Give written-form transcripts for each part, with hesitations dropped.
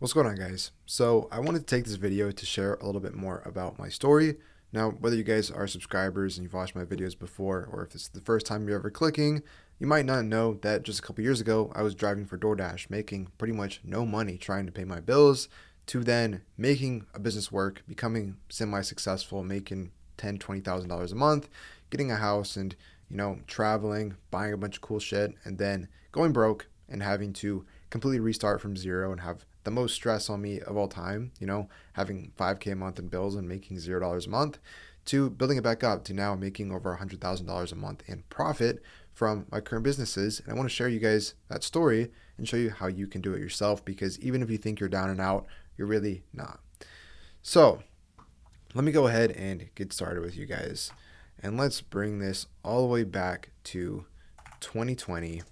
What's going on, guys? So I wanted to take this video to share a little bit more about my story. Now, whether you guys are subscribers and you've watched my videos before, or if it's the first time you're ever clicking, you might not know that just a couple years ago, I was driving for DoorDash, making pretty much no money trying to pay my bills, to then making a business work, becoming semi-successful, making $10,000, $20,000 a month, getting a house and, traveling, buying a bunch of cool shit, and then going broke and having to completely restart from zero and have the most stress on me of all time, having 5K a month in bills and making $0 a month, to building it back up to now making over $100,000 a month in profit from my current businesses. And I want to share you guys that story and show you how you can do it yourself, because even if you think you're down and out, you're really not. So let me go ahead and get started with you guys. And let's bring this all the way back to 2020.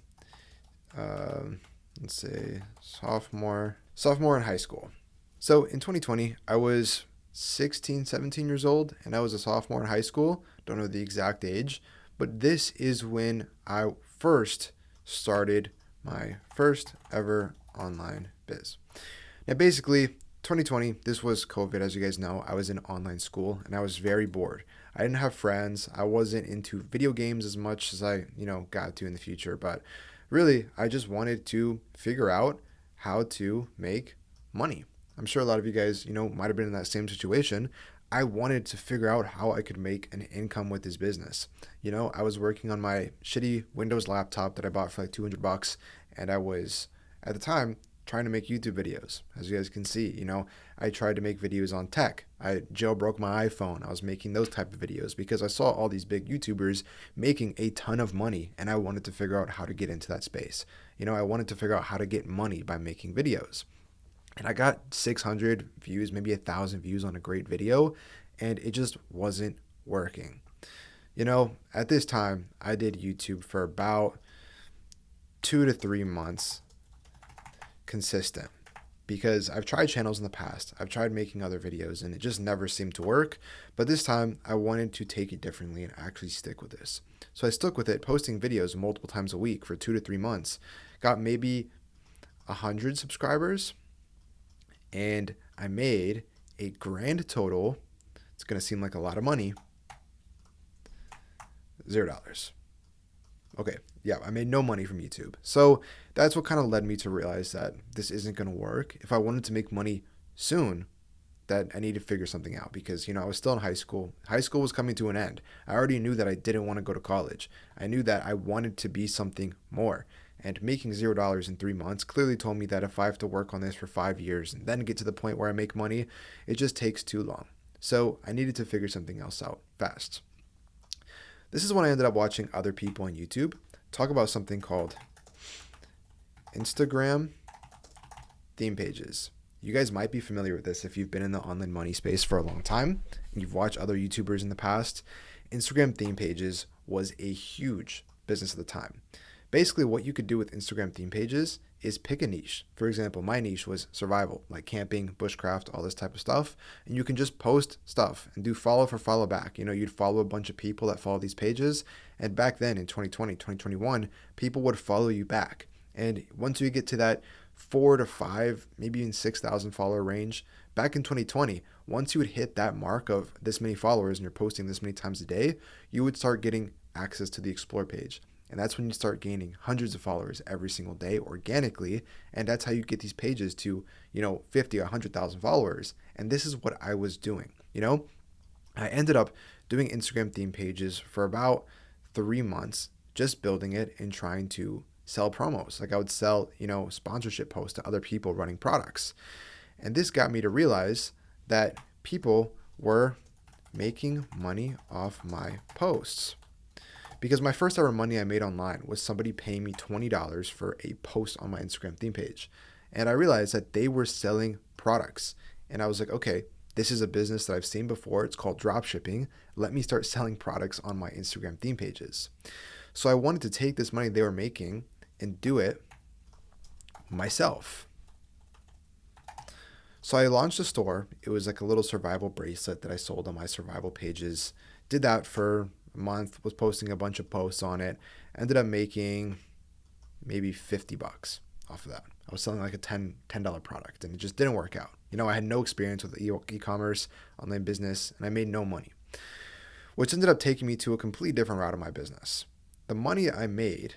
Let's say sophomore in high school. So in 2020, I was 16, 17 years old, and I was a sophomore in high school. Don't know the exact age, but this is when I first started my first ever online biz. Now, basically, 2020, this was COVID, as you guys know. I was in online school, and I was very bored. I didn't have friends. I wasn't into video games as much as I, got to in the future, but really, I just wanted to figure out how to make money. I'm sure a lot of you guys, might have been in that same situation. I wanted to figure out how I could make an income with this business. I was working on my shitty Windows laptop that I bought for like $200, and I was, at the time, trying to make YouTube videos. As you guys can see, I tried to make videos on tech. I jailbroke my iPhone. I was making those type of videos because I saw all these big YouTubers making a ton of money, and I wanted to figure out how to get into that space. I wanted to figure out how to get money by making videos. And I got 600 views, maybe 1,000 views on a great video, and it just wasn't working. At this time, I did YouTube for about 2 to 3 months consistent, because I've tried channels in the past. I've tried making other videos and it just never seemed to work. But this time I wanted to take it differently and actually stick with this. So I stuck with it, posting videos multiple times a week for 2 to 3 months. Got maybe 100 subscribers, and I made a grand total. It's going to seem like a lot of money. $0. Okay, yeah, I made no money from YouTube. So that's what kind of led me to realize that this isn't going to work. If I wanted to make money soon, that I need to figure something out, because, I was still in high school. High school was coming to an end. I already knew that I didn't want to go to college. I knew that I wanted to be something more. And making $0 in 3 months clearly told me that if I have to work on this for 5 years and then get to the point where I make money, it just takes too long. So I needed to figure something else out fast. This is when I ended up watching other people on YouTube talk about something called Instagram theme pages. You guys might be familiar with this if you've been in the online money space for a long time and you've watched other YouTubers in the past. Instagram theme pages was a huge business at the time. Basically, what you could do with Instagram theme pages is pick a niche. For example, my niche was survival, like camping, bushcraft, all this type of stuff. And you can just post stuff and do follow for follow back. You'd follow a bunch of people that follow these pages. And back then in 2020, 2021, people would follow you back. And once you get to that 4 to 5, maybe even 6,000 follower range, back in 2020, once you would hit that mark of this many followers and you're posting this many times a day, you would start getting access to the explore page. And that's when you start gaining hundreds of followers every single day organically. And that's how you get these pages to, 50 or 100,000 followers. And this is what I was doing. I ended up doing Instagram theme pages for about 3 months, just building it and trying to sell promos. Like I would sell, sponsorship posts to other people running products. And this got me to realize that people were making money off my posts. Because my first ever money I made online was somebody paying me $20 for a post on my Instagram theme page. And I realized that they were selling products. And I was like, okay, this is a business that I've seen before. It's called drop shipping. Let me start selling products on my Instagram theme pages. So I wanted to take this money they were making and do it myself. So I launched a store. It was like a little survival bracelet that I sold on my survival pages. Did that for a month, was posting a bunch of posts on it, ended up making maybe $50 off of that. I was selling like a $10 product and it just didn't work out. I had no experience with e-commerce, online business, and I made no money, which ended up taking me to a completely different route of my business. The money I made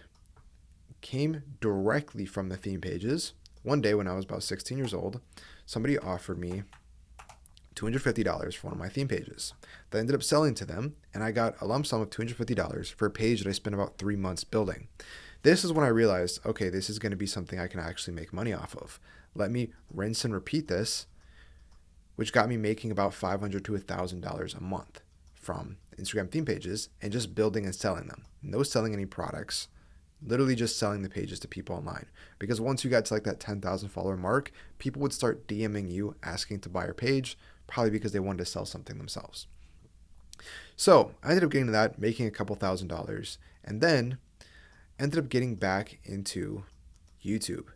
came directly from the theme pages. One day when I was about 16 years old, somebody offered me $250 for one of my theme pages. That ended up selling to them, and I got a lump sum of $250 for a page that I spent about 3 months building. This is when I realized, okay, this is going to be something I can actually make money off of. Let me rinse and repeat this, which got me making about $500 to $1,000 a month from Instagram theme pages and just building and selling them. No selling any products, literally just selling the pages to people online. Because once you got to like that 10,000 follower mark, people would start DMing you asking to buy your page, probably because they wanted to sell something themselves. So I ended up getting to that, making a couple $1,000s, and then ended up getting back into YouTube.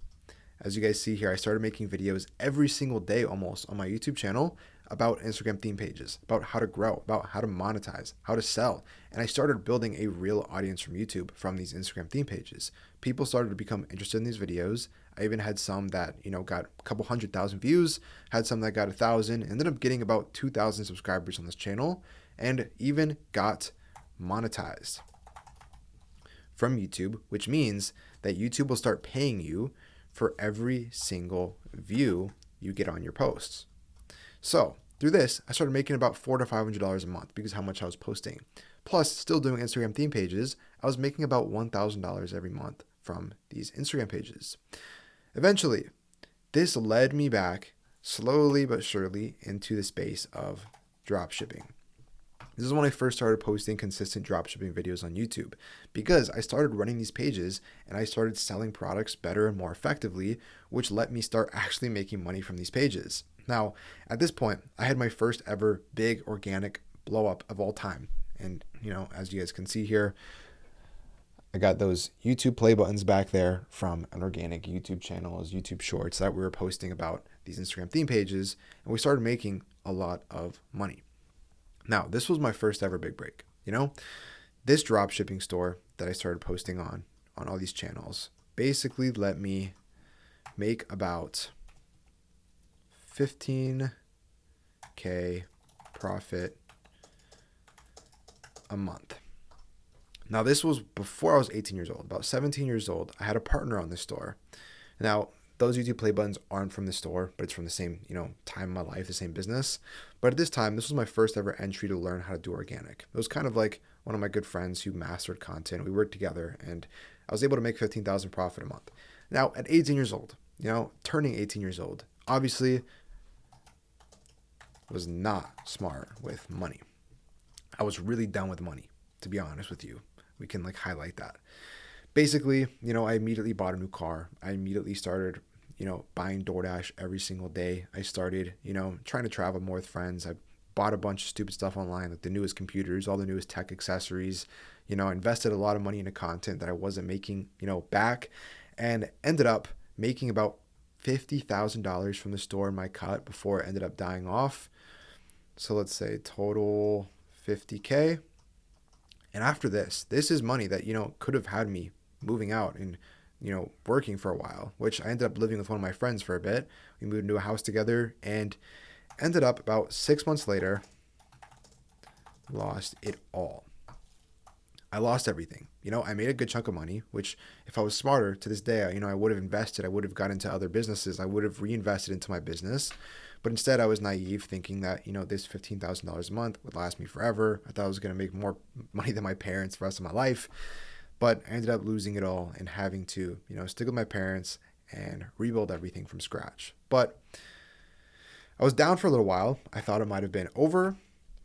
As you guys see here, I started making videos every single day almost on my YouTube channel about Instagram theme pages, about how to grow, about how to monetize, how to sell. And I started building a real audience from YouTube from these Instagram theme pages. People started to become interested in these videos. I even had some that, got a couple 100,000 views, had some that got 1,000, ended up getting about 2,000 subscribers on this channel, and even got monetized from YouTube, which means that YouTube will start paying you for every single view you get on your posts. So through this, I started making about $400 to $500 a month because how much I was posting. Plus, still doing Instagram theme pages, I was making about $1,000 every month from these Instagram pages. Eventually, this led me back slowly but surely into the space of dropshipping. This is when I first started posting consistent dropshipping videos on YouTube because I started running these pages and I started selling products better and more effectively, which let me start actually making money from these pages. Now, at this point, I had my first ever big organic blow up of all time. And, as you guys can see here, I got those YouTube play buttons back there from an organic YouTube channel, as YouTube Shorts that we were posting about these Instagram theme pages, and we started making a lot of money. Now, this was my first ever big break. This drop shipping store that I started posting on all these channels basically let me make about 15K profit a month. Now, this was before I was 18 years old. About 17 years old, I had a partner on this store. Now, those YouTube play buttons aren't from the store, but it's from the same, time in my life, the same business. But at this time, this was my first ever entry to learn how to do organic. It was kind of like one of my good friends who mastered content. We worked together and I was able to make 15,000 profit a month. Now, at 18 years old, turning 18 years old, obviously was not smart with money. I was really done with money, to be honest with you. We can highlight that. Basically, I immediately bought a new car. I immediately started, buying DoorDash every single day. I started, trying to travel more with friends. I bought a bunch of stupid stuff online, like the newest computers, all the newest tech accessories, invested a lot of money into content that I wasn't making, back, and ended up making about $50,000 from the store in my cut before it ended up dying off. So let's say total 50K. And after this is money that, could have had me moving out and, working for a while, which I ended up living with one of my friends for a bit. We moved into a house together and ended up about 6 months later, lost it all. I lost everything. I made a good chunk of money, which if I was smarter to this day, I would have invested. I would have got into other businesses. I would have reinvested into my business. But instead, I was naive thinking that, this $15,000 a month would last me forever. I thought I was going to make more money than my parents for the rest of my life. But I ended up losing it all and having to, stick with my parents and rebuild everything from scratch. But I was down for a little while. I thought it might have been over,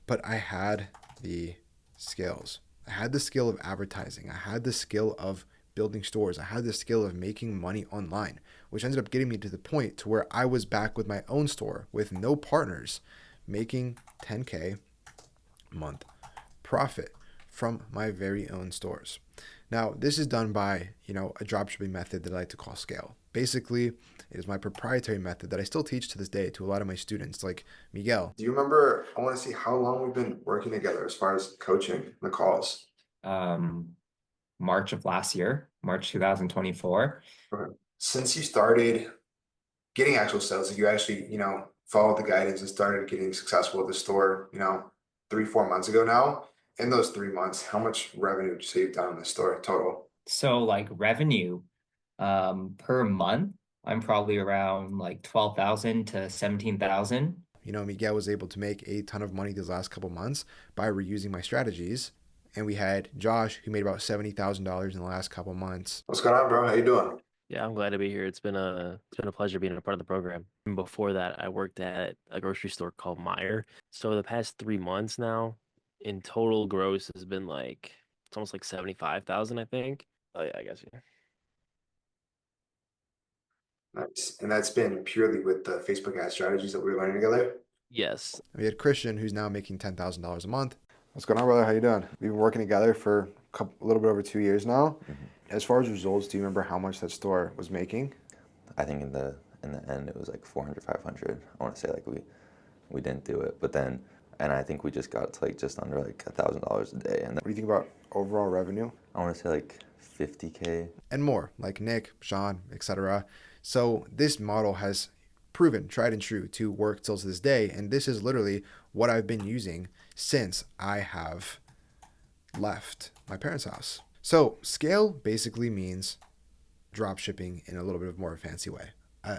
but I had the skills. I had the skill of advertising. I had the skill of building stores. I had the skill of making money online, which ended up getting me to the point to where I was back with my own store with no partners, making 10K a month profit from my very own stores. Now, this is done by, a dropshipping method that I like to call S.C.A.L.E. Basically, it is my proprietary method that I still teach to this day to a lot of my students, like Miguel. Do you remember? I want to see how long we've been working together as far as coaching the calls. March of last year, March 2024. Okay. Since you started getting actual sales, like you actually, followed the guidance and started getting successful at the store, 3, 4 months ago now. In those 3 months, how much revenue did you say you've done in the store total? So like revenue, per month, I'm probably around like 12,000 to 17,000. Miguel was able to make a ton of money these last couple months by reusing my strategies. And we had Josh, who made about $70,000 in the last couple months. What's going on, bro? How you doing? Yeah, I'm glad to be here. It's been a pleasure being a part of the program. And before that, I worked at a grocery store called Meyer. So the past 3 months now, in total gross has been like it's almost like 75,000, I think. Oh yeah, I guess yeah. Nice. And that's been purely with the Facebook ad strategies that we were learning together. Yes. We had Christian, who's now making $10,000 a month. What's going on, brother? How you doing? We've been working together for a little bit over 2 years now. As far as results, do you remember how much that store was making? I think in the end it was like 400, 500. I want to say like we didn't do it, but then and I think we just got to like just under like $1,000 a day, and then What do you think about overall revenue? I want to say like 50K. And more, like Nick, Sean, etc. So this model has proven tried and true to work till to this day, and this is literally what I've been using since I have left my parents' house. So scale basically means drop shipping in a little bit of more fancy way.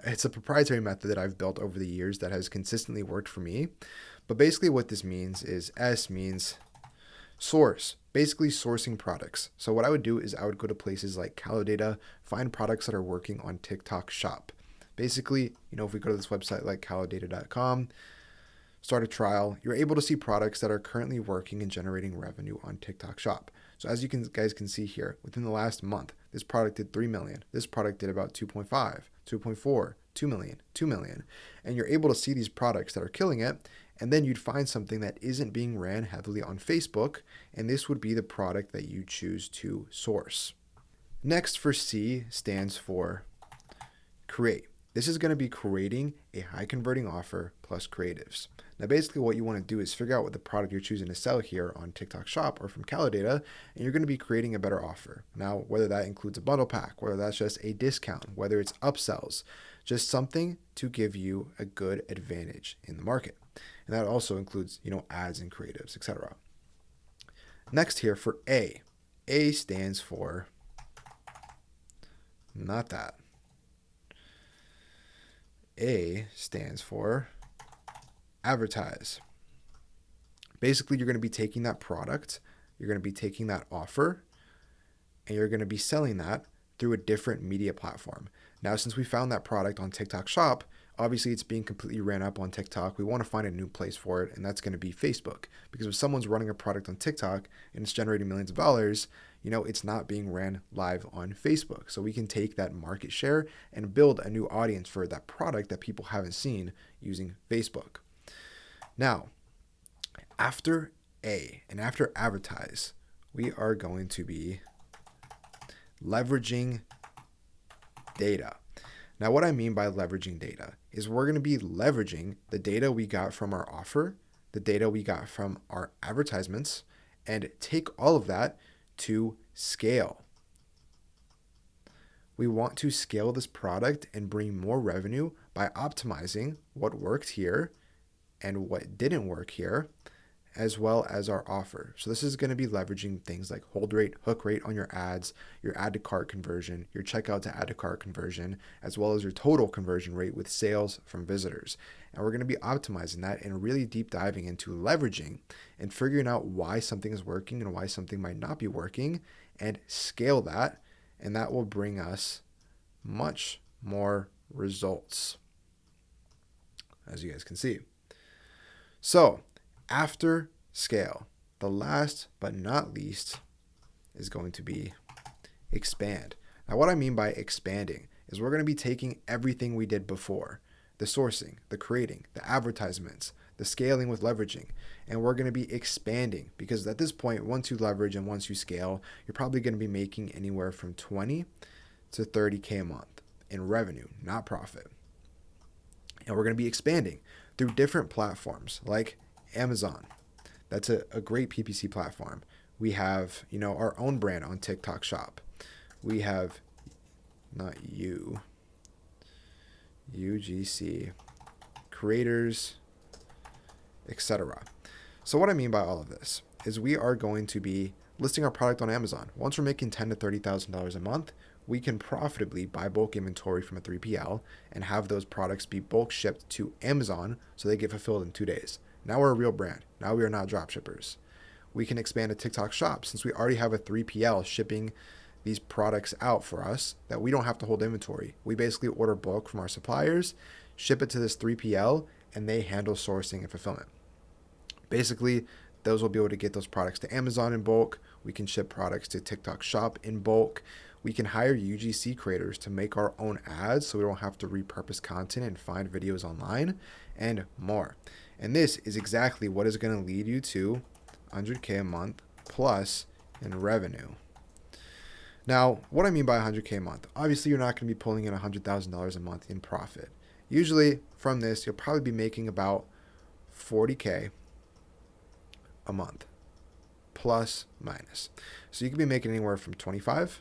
It's a proprietary method that I've built over the years that has consistently worked for me. But basically what this means is S means source, basically sourcing products. So what I would do is I would go to places like Calodata, find products that are working on TikTok Shop. Basically, if we go to this website like calodata.com, start a trial, you're able to see products that are currently working and generating revenue on TikTok Shop. So as you guys can see here, within the last month, this product did 3 million. This product did about 2.5, 2.4, 2 million, 2 million. And you're able to see these products that are killing it. And then you'd find something that isn't being ran heavily on Facebook. And this would be the product that you choose to source. Next, for C stands for create. This is going to be creating a high converting offer plus creatives. Now, basically what you want to do is figure out what the product you're choosing to sell here on TikTok Shop or from Calodata, and you're going to be creating a better offer. Now, whether that includes a bundle pack, whether that's just a discount, whether it's upsells, just something to give you a good advantage in the market. And that also includes, ads and creatives, etc. Next here for A. A stands for not that. A stands for advertise. Basically, you're going to be taking that product, you're going to be taking that offer, and you're going to be selling that through a different media platform. Now, since we found that product on TikTok Shop, obviously it's being completely ran up on TikTok. We want to find a new place for it, and that's going to be Facebook. Because if someone's running a product on TikTok and it's generating millions of dollars, it's not being ran live on Facebook. So we can take that market share and build a new audience for that product that people haven't seen using Facebook. Now, after A and after advertise, we are going to be leveraging data. Now, what I mean by leveraging data is we're going to be leveraging the data we got from our offer, the data we got from our advertisements, and take all of that to scale. We want to scale this product and bring more revenue by optimizing what worked here and what didn't work here, as well as our offer. So this is going to be leveraging things like hold rate, hook rate on your ads, your add to cart conversion, your checkout to add to cart conversion, as well as your total conversion rate with sales from visitors. And we're going to be optimizing that and really deep diving into leveraging and figuring out why something is working and why something might not be working and scale that. And that will bring us much more results, as you guys can see. So, after scale, the last but not least is going to be expand. Now, what I mean by expanding is we're going to be taking everything we did before, the sourcing, the creating, the advertisements, the scaling with leveraging, and we're going to be expanding because at this point, once you leverage and once you scale, you're probably going to be making anywhere from 20 to 30K a month in revenue, not profit. And we're going to be expanding through different platforms like Amazon. That's a great PPC platform. We have, our own brand on TikTok Shop. We have, not you. UGC creators, etc. So what I mean by all of this is we are going to be listing our product on Amazon. Once we're making $10,000 to $30,000 a month, we can profitably buy bulk inventory from a 3PL and have those products be bulk shipped to Amazon so they get fulfilled in 2 days. Now we're a real brand. Now we are not drop shippers. We can expand a TikTok shop since we already have a 3PL shipping these products out for us that we don't have to hold inventory. We basically order bulk from our suppliers, ship it to this 3PL, and they handle sourcing and fulfillment. Basically, those will be able to get those products to Amazon in bulk. We can ship products to TikTok shop in bulk. We can hire UGC creators to make our own ads so we don't have to repurpose content and find videos online and more. And this is exactly what is going to lead you to 100K a month plus in revenue. Now, what I mean by 100K a month, obviously you're not going to be pulling in $100,000 a month in profit. Usually from this, you'll probably be making about 40K a month, plus minus. So you could be making anywhere from $25,000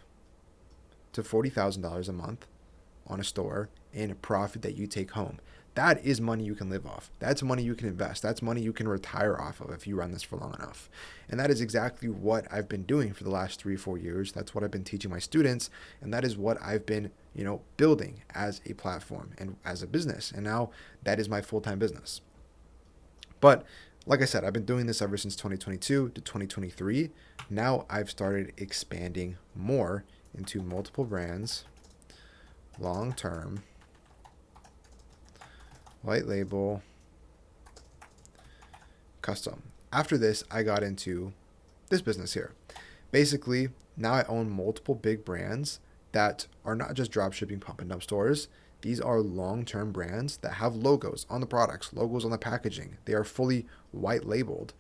to $40,000 a month on a store in a profit that you take home. That is money you can live off. That's money you can invest. That's money you can retire off of if you run this for long enough. And that is exactly what I've been doing for the last 3 or 4 years. That's what I've been teaching my students. And that is what I've been, building as a platform and as a business. And now that is my full-time business. But like I said, I've been doing this ever since 2022 to 2023. Now I've started expanding more into multiple brands, long-term, white label, custom. After this, I got into this business here. Basically, now I own multiple big brands that are not just drop shipping pump and dump stores. These are long-term brands that have logos on the products, logos on the packaging. They are fully white labeled.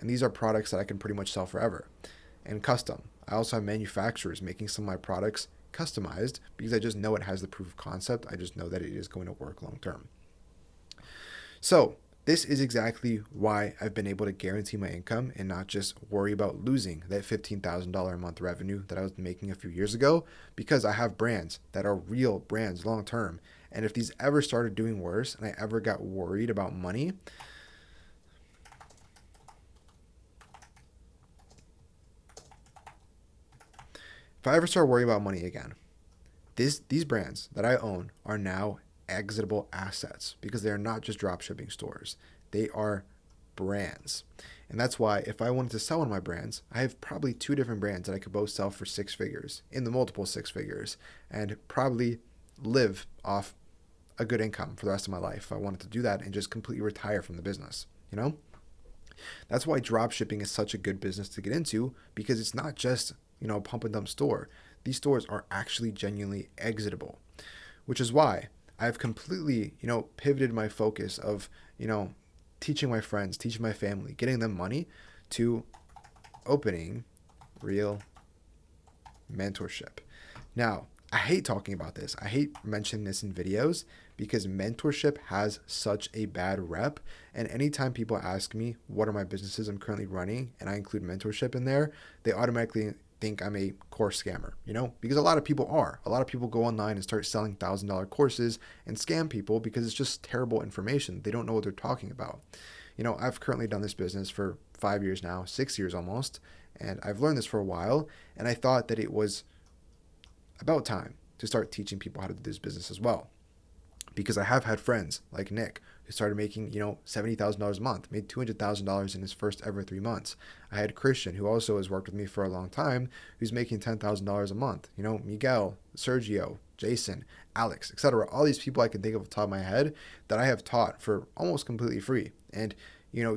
And these are products that I can pretty much sell forever. And custom. I also have manufacturers making some of my products customized because I just know it has the proof of concept. I just know that it is going to work long-term. So this is exactly why I've been able to guarantee my income and not just worry about losing that $15,000 a month revenue that I was making a few years ago, because I have brands that are real brands long term. And if these ever started doing worse and I ever got worried about money, if I ever start worrying about money again, these brands that I own are now exitable assets because they are not just drop shipping stores. They are brands. And that's why if I wanted to sell one of my brands, I have probably 2 different brands that I could both sell for 6 figures, in the multiple 6 figures, and probably live off a good income for the rest of my life if I wanted to do that and just completely retire from the business, That's why drop shipping is such a good business to get into, because it's not just, a pump and dump store. These stores are actually genuinely exitable, which is why I've completely, pivoted my focus of, teaching my friends, teaching my family, getting them money, to opening real mentorship. Now, I hate talking about this. I hate mentioning this in videos because mentorship has such a bad rep. And anytime people ask me what are my businesses I'm currently running and I include mentorship in there, they automatically think I'm a course scammer, because a lot of people are. A lot of people go online and start selling $1,000 courses and scam people because it's just terrible information. They don't know what they're talking about. I've currently done this business for 5 years now, 6 years almost, and I've learned this for a while, and I thought that it was about time to start teaching people how to do this business as well. Because I have had friends like Nick who started making, $70,000 a month, made $200,000 in his first ever 3 months. I had Christian, who also has worked with me for a long time, who's making $10,000 a month. Miguel, Sergio, Jason, Alex, etc. All these people I can think of off the top of my head that I have taught for almost completely free. And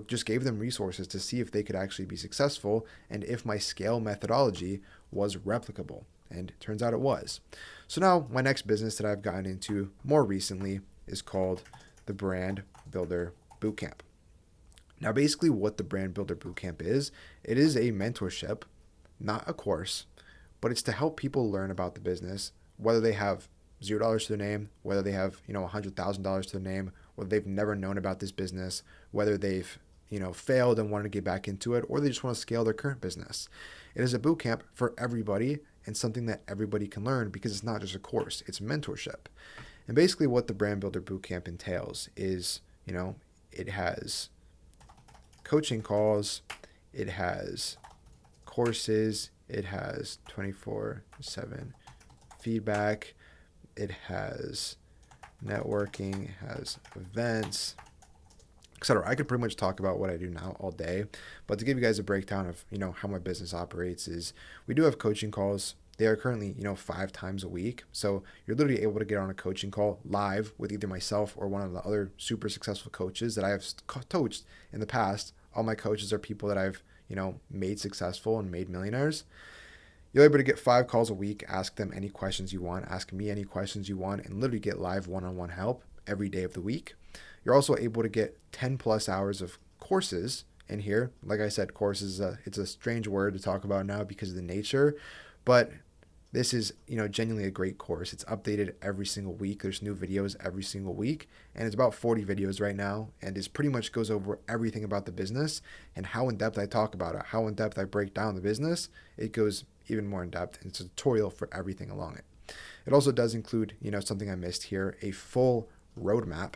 just gave them resources to see if they could actually be successful and if my S.C.A.L.E methodology was replicable. And it turns out it was. So now my next business that I've gotten into more recently is called the Brand Builder Bootcamp. Now, basically what the Brand Builder Bootcamp is, it is a mentorship, not a course, but it's to help people learn about the business, whether they have $0 to their name, whether they have, $100,000 to their name, whether they've never known about this business, whether they've, failed and want to get back into it, or they just want to scale their current business. It is a bootcamp for everybody and something that everybody can learn because it's not just a course, it's mentorship. And basically what the Brand Builder Bootcamp entails is, it has coaching calls, it has courses, it has 24/7 feedback, it has networking, it has events, etc. I could pretty much talk about what I do now all day, but to give you guys a breakdown of, how my business operates is we do have coaching calls. They are currently, 5 times a week. So you're literally able to get on a coaching call live with either myself or one of the other super successful coaches that I have coached in the past. All my coaches are people that I've, made successful and made millionaires. You're able to get 5 calls a week, ask them any questions you want, ask me any questions you want, and literally get live one-on-one help every day of the week. You're also able to get 10 plus hours of courses in here. Like I said, courses, it's a strange word to talk about now because of the nature, but this is, genuinely a great course. It's updated every single week. There's new videos every single week, and it's about 40 videos right now, and it pretty much goes over everything about the business and how in depth I talk about it, how in depth I break down the business. It goes even more in depth, and it's a tutorial for everything along it. It also does include, something I missed here, a full roadmap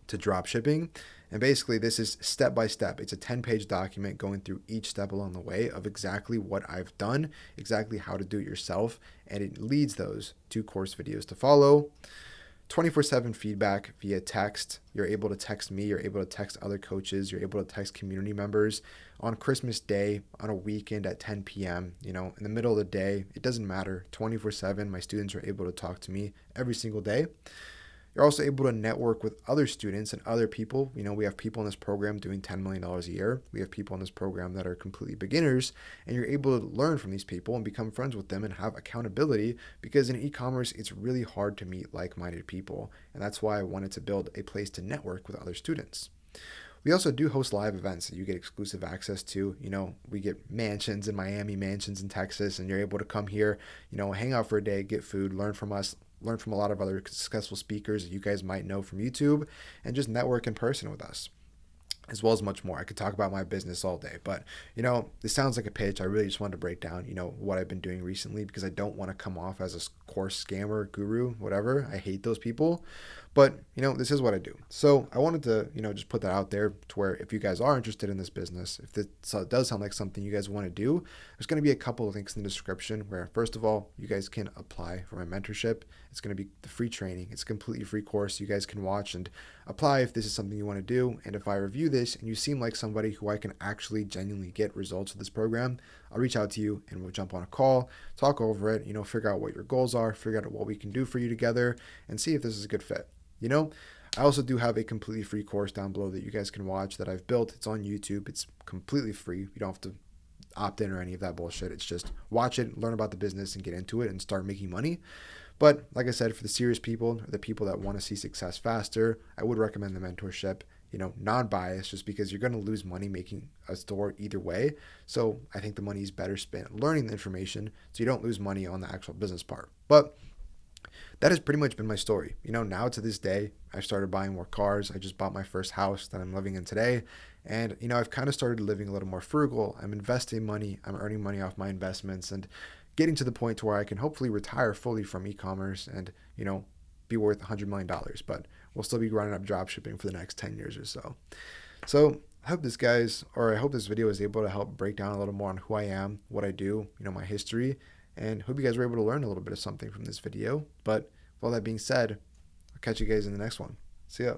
to drop shipping. And basically this is step by step. It's a 10-page document going through each step along the way of exactly what I've done, exactly how to do it yourself, and it leads those 2 course videos to follow. 24/7 feedback via text. You're able to text me, you're able to text other coaches, you're able to text community members on Christmas Day, on a weekend at 10 p.m., in the middle of the day. It doesn't matter. 24/7, my students are able to talk to me every single day. You're also able to network with other students and other people. We have people in this program doing $10 million a year. We have people in this program that are completely beginners, and you're able to learn from these people and become friends with them and have accountability, because in e-commerce, it's really hard to meet like-minded people. And that's why I wanted to build a place to network with other students. We also do host live events that you get exclusive access to. We get mansions in Miami, mansions in Texas, and you're able to come here, hang out for a day, get food, learn from us, learn from a lot of other successful speakers that you guys might know from YouTube, and just network in person with us, as well as much more. I could talk about my business all day, but this sounds like a pitch. I really just wanted to break down, what I've been doing recently, because I don't want to come off as a course scammer, guru, whatever. I hate those people. But, this is what I do. So I wanted to, just put that out there to where if you guys are interested in this business, if it does sound like something you guys want to do, there's going to be a couple of links in the description where, first of all, you guys can apply for my mentorship. It's going to be the free training. It's a completely free course you guys can watch and apply if this is something you want to do. And if I review this and you seem like somebody who I can actually genuinely get results with this program, I'll reach out to you and we'll jump on a call, talk over it, figure out what your goals are, figure out what we can do for you together, and see if this is a good fit. I also do have a completely free course down below that you guys can watch that I've built. It's on YouTube. It's completely free. You don't have to opt in or any of that bullshit. It's just watch it, learn about the business, and get into it and start making money. But like I said, for the serious people, or the people that want to see success faster, I would recommend the mentorship, non-biased, just because you're going to lose money making a store either way. So I think the money is better spent learning the information so you don't lose money on the actual business part. But that has pretty much been my story. Now to this day, I've started buying more cars. I just bought my first house that I'm living in today. And, I've kind of started living a little more frugal. I'm investing money. I'm earning money off my investments and getting to the point to where I can hopefully retire fully from e-commerce and, be worth $100 million. But we'll still be running up drop shipping for the next 10 years or so. So I hope this video is able to help break down a little more on who I am, what I do, my history, and hope you guys were able to learn a little bit of something from this video. But with all that being said, I'll catch you guys in the next one. See ya.